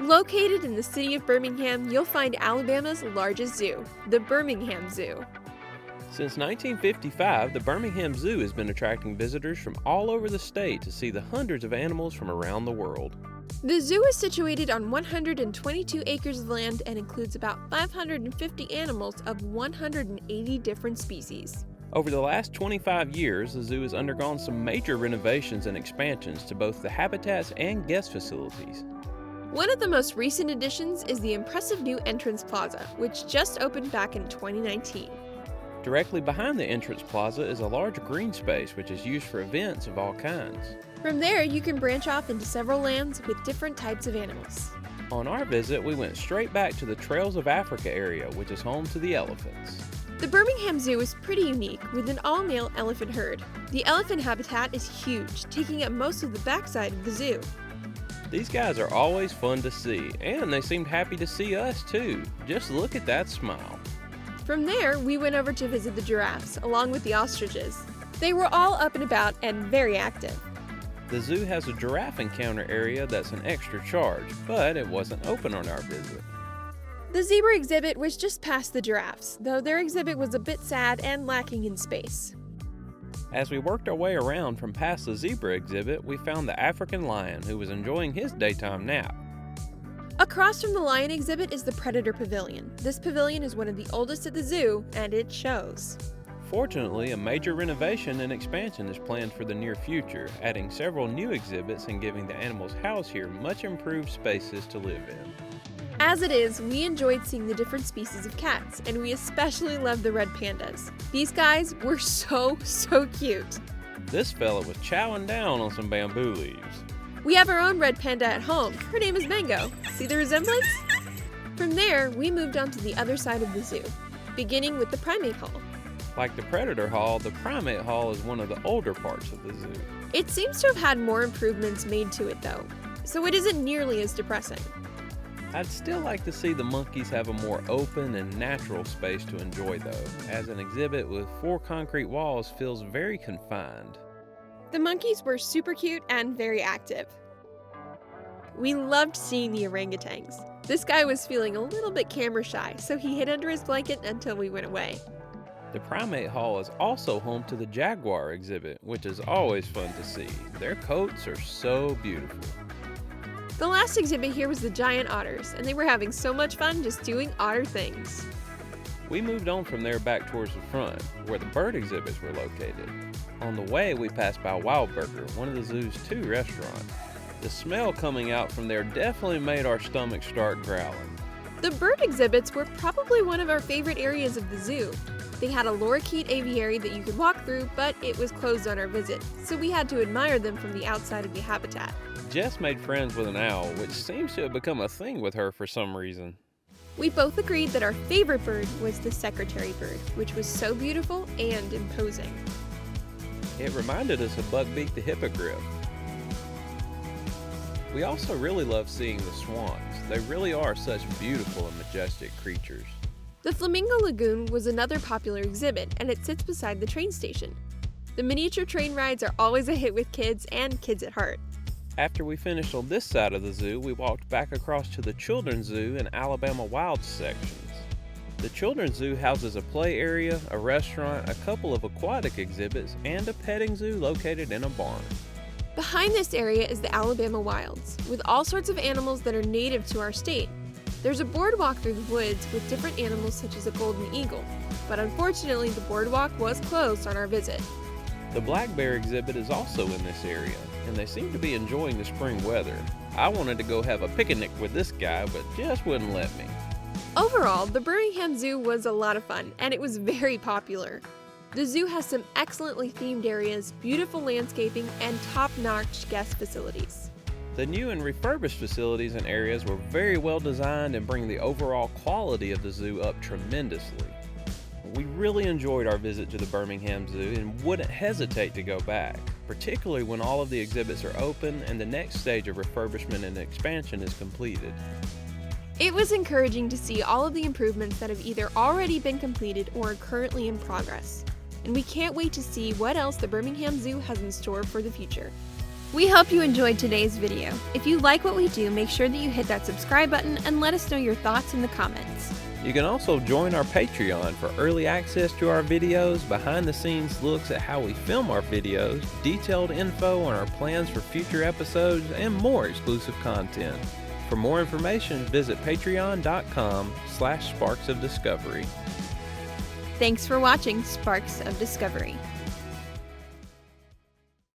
Located in the city of Birmingham, you'll find Alabama's largest zoo, the Birmingham Zoo. Since 1955, the Birmingham Zoo has been attracting visitors from all over the state to see the hundreds of animals from around the world. The zoo is situated on 122 acres of land and includes about 550 animals of 180 different species. Over the last 25 years, the zoo has undergone some major renovations and expansions to both the habitats and guest facilities. One of the most recent additions is the impressive new entrance plaza, which just opened back in 2019. Directly behind the entrance plaza is a large green space which is used for events of all kinds. From there, you can branch off into several lands with different types of animals. On our visit, we went straight back to the Trails of Africa area, which is home to the elephants. The Birmingham Zoo is pretty unique with an all-male elephant herd. The elephant habitat is huge, taking up most of the backside of the zoo. These guys are always fun to see, and they seemed happy to see us too. Just look at that smile. From there, we went over to visit the giraffes, along with the ostriches. They were all up and about and very active. The zoo has a giraffe encounter area that's an extra charge, but it wasn't open on our visit. The zebra exhibit was just past the giraffes, though their exhibit was a bit sad and lacking in space. As we worked our way around from past the zebra exhibit, we found the African lion who was enjoying his daytime nap. Across from the lion exhibit is the predator pavilion. This pavilion is one of the oldest at the zoo, and it shows. Fortunately, a major renovation and expansion is planned for the near future, adding several new exhibits and giving the animals housed here much improved spaces to live in. As it is, we enjoyed seeing the different species of cats, and we especially loved the red pandas. These guys were so cute. This fella was chowing down on some bamboo leaves. We have our own red panda at home. Her name is Mango. See the resemblance? From there, we moved on to the other side of the zoo, beginning with the primate hall. Like the predator hall, the primate hall is one of the older parts of the zoo. It seems to have had more improvements made to it though, so it isn't nearly as depressing. I'd still like to see the monkeys have a more open and natural space to enjoy though, as an exhibit with 4 concrete walls feels very confined. The monkeys were super cute and very active. We loved seeing the orangutans. This guy was feeling a little bit camera shy, so he hid under his blanket until we went away. The primate hall is also home to the jaguar exhibit, which is always fun to see. Their coats are so beautiful. The last exhibit here was the giant otters, and they were having so much fun just doing otter things. We moved on from there back towards the front, where the bird exhibits were located. On the way, we passed by Wild Burger, one of the zoo's 2 restaurants. The smell coming out from there definitely made our stomachs start growling. The bird exhibits were probably one of our favorite areas of the zoo. They had a lorikeet aviary that you could walk through, but it was closed on our visit, so we had to admire them from the outside of the habitat. Jess made friends with an owl, which seems to have become a thing with her for some reason. We both agreed that our favorite bird was the secretary bird, which was so beautiful and imposing. It reminded us of Buckbeak the hippogriff. We also really love seeing the swans. They really are such beautiful and majestic creatures. The Flamingo Lagoon was another popular exhibit, and it sits beside the train station. The miniature train rides are always a hit with kids and kids at heart. After we finished on this side of the zoo, we walked back across to the Children's Zoo and Alabama Wild sections. The Children's Zoo houses a play area, a restaurant, a couple of aquatic exhibits, and a petting zoo located in a barn. Behind this area is the Alabama Wilds, with all sorts of animals that are native to our state. There's a boardwalk through the woods with different animals such as a golden eagle, but unfortunately the boardwalk was closed on our visit. The black bear exhibit is also in this area, and they seem to be enjoying the spring weather. I wanted to go have a picnic with this guy, but just wouldn't let me. Overall, the Birmingham Zoo was a lot of fun, and it was very popular. The zoo has some excellently themed areas, beautiful landscaping, and top-notch guest facilities. The new and refurbished facilities and areas were very well designed and bring the overall quality of the zoo up tremendously. We really enjoyed our visit to the Birmingham Zoo and wouldn't hesitate to go back, particularly when all of the exhibits are open and the next stage of refurbishment and expansion is completed. It was encouraging to see all of the improvements that have either already been completed or are currently in progress, and we can't wait to see what else the Birmingham Zoo has in store for the future. We hope you enjoyed today's video. If you like what we do, make sure that you hit that subscribe button and let us know your thoughts in the comments. You can also join our Patreon for early access to our videos, behind-the-scenes looks at how we film our videos, detailed info on our plans for future episodes, and more exclusive content. For more information, visit patreon.com/sparksofdiscovery. Thanks for watching Sparks of Discovery.